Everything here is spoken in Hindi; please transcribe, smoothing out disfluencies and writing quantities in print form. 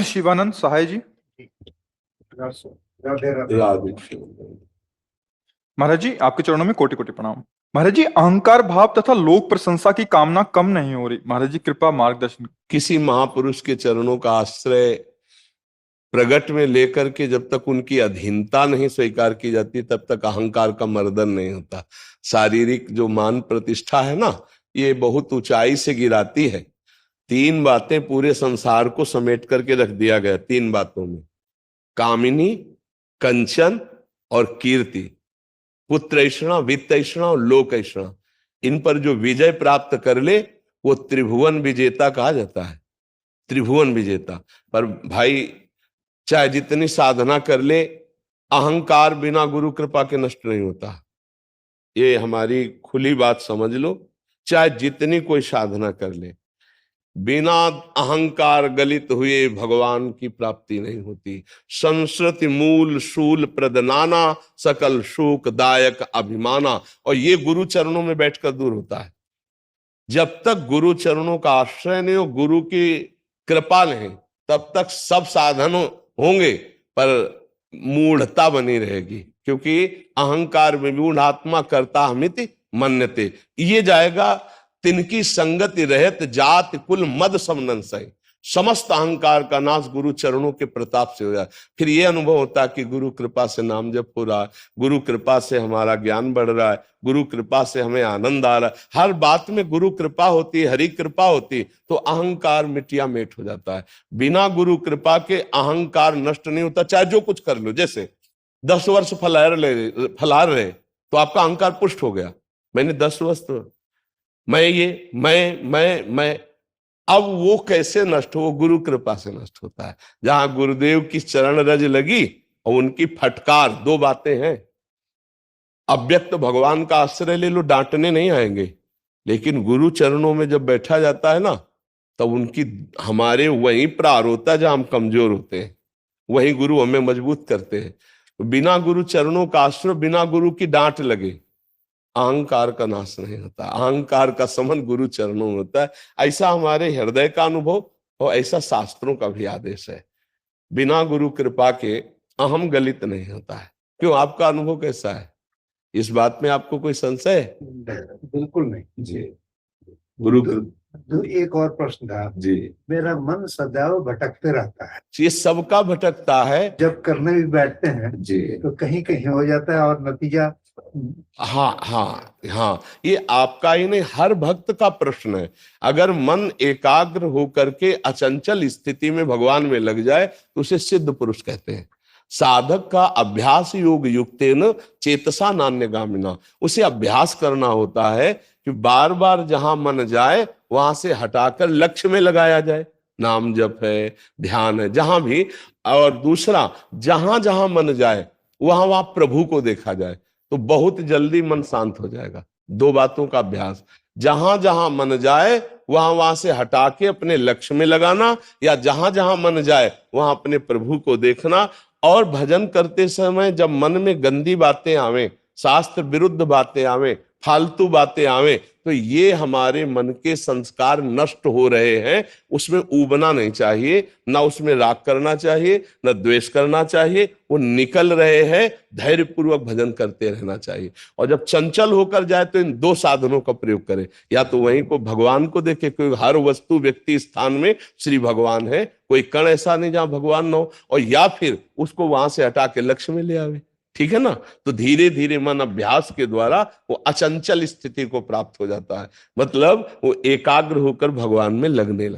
शिवानंद सहाय जी। महाराज जी, आपके चरणों में कोटि कोटि प्रणाम। महाराज जी, अहंकार भाव तथा लोक प्रशंसा की कामना कम नहीं हो रही। महाराज जी कृपा मार्गदर्शन। किसी महापुरुष के चरणों का आश्रय प्रगट में लेकर के जब तक उनकी अधीनता नहीं स्वीकार की जाती तब तक अहंकार का मर्दन नहीं होता। शारीरिक जो मान प्रतिष्ठा है ना, ये बहुत ऊंचाई से गिराती है। 3 बातें पूरे संसार को समेट करके रख दिया गया 3 बातों में, कामिनी, कंचन और कीर्ति। पुत्रैषणा, वित्तैषणा और लोकैषणा। इन पर जो विजय प्राप्त कर ले वो त्रिभुवन विजेता कहा जाता है, त्रिभुवन विजेता। पर भाई चाहे जितनी साधना कर ले, अहंकार बिना गुरु कृपा के नष्ट नहीं होता। ये हमारी खुली बात समझ लो। चाहे जितनी कोई साधना कर ले, बिना अहंकार गलित हुए भगवान की प्राप्ति नहीं होती। संस्कृति मूल शूल प्रदनाना, सकल शोक दायक अभिमाना। और ये गुरु चरणों में बैठकर दूर होता है। जब तक गुरु चरणों का आश्रय नहीं हो, गुरु की कृपा नहीं, तब तक सब साधन होंगे पर मूढ़ता बनी रहेगी। क्योंकि अहंकार विमूढ़ आत्मा करता हमिति मन्यते। ये जाएगा तिनकी संगति रहत जात कुल मद समनन सही। समस्त अहंकार का नाश गुरु चरणों के प्रताप से हो जाए। फिर ये अनुभव होता है कि गुरु कृपा से नाम जप हो रहा है, गुरु कृपा से हमारा ज्ञान बढ़ रहा है, गुरु कृपा से हमें आनंद आ रहा है। हर बात में गुरु कृपा होती, हरि कृपा होती तो अहंकार मिटिया मेट हो जाता है। बिना गुरु कृपा के अहंकार नष्ट नहीं होता, चाहे जो कुछ कर लो। जैसे 10 वर्ष फलाहार रहे तो आपका अहंकार पुष्ट हो गया, मैंने 10 वर्ष मैं। अब वो कैसे नष्ट हो? गुरु कृपा से नष्ट होता है। जहां गुरुदेव की चरण रज लगी और उनकी फटकार, 2 बातें हैं। अव्यक्त भगवान का आश्रय ले लो, डांटने नहीं आएंगे, लेकिन गुरु चरणों में जब बैठा जाता है ना, तब उनकी हमारे वहीं प्रार होता है जहां हम कमजोर होते हैं, वहीं गुरु हमें मजबूत करते हैं। बिना गुरु चरणों का आश्रय, बिना गुरु की डांट लगे, अहंकार का नाश नहीं होता। अहंकार का समन गुरु चरणों में होता है। ऐसा हमारे हृदय का अनुभव और ऐसा शास्त्रों का भी आदेश है। बिना गुरु कृपा के अहम गलित नहीं होता है। क्यों, आपका अनुभव कैसा है? इस बात में आपको कोई संशय है? बिल्कुल नहीं जी। गुरु एक और प्रश्न था जी। मेरा मन सदैव भटकते रहता है। ये सबका भटकता है। जब करने भी बैठते हैं जी तो कहीं कहीं हो जाता है और नतीजा। हाँ, ये आपका ही नहीं, हर भक्त का प्रश्न है। अगर मन एकाग्र होकर के अचंचल स्थिति में भगवान में लग जाए तो उसे सिद्ध पुरुष कहते हैं। साधक का अभ्यास योग युक्तेन चेतसा नान्यगामिना। उसे अभ्यास करना होता है कि बार बार जहां मन जाए वहां से हटाकर लक्ष्य में लगाया जाए। नाम जप है, ध्यान है, जहां भी। और दूसरा, जहां जहां मन जाए वहां वहां प्रभु को देखा जाए तो बहुत जल्दी मन शांत हो जाएगा। 2 बातों का अभ्यास, जहां जहां मन जाए वहां वहां से हटा के अपने लक्ष्य में लगाना, या जहां जहां मन जाए वहां अपने प्रभु को देखना। और भजन करते समय जब मन में गंदी बातें आवे, शास्त्र विरुद्ध बातें आवे, फालतू बातें आवे, तो ये हमारे मन के संस्कार नष्ट हो रहे हैं। उसमें ऊबना नहीं चाहिए, ना उसमें राग करना चाहिए, ना द्वेष करना चाहिए। वो निकल रहे हैं, धैर्य पूर्वक भजन करते रहना चाहिए। और जब चंचल होकर जाए तो इन 2 साधनों का प्रयोग करें। या तो वहीं को भगवान को देखे, क्योंकि हर वस्तु व्यक्ति स्थान में श्री भगवान है, कोई कण ऐसा नहीं जहां भगवान न हो। और या फिर उसको वहां से हटा के लक्ष्य में ले आवे। ठीक है ना? तो धीरे धीरे मन अभ्यास के द्वारा वो अचंचल स्थिति को प्राप्त हो जाता है। मतलब वो एकाग्र होकर भगवान में लगने लगता है।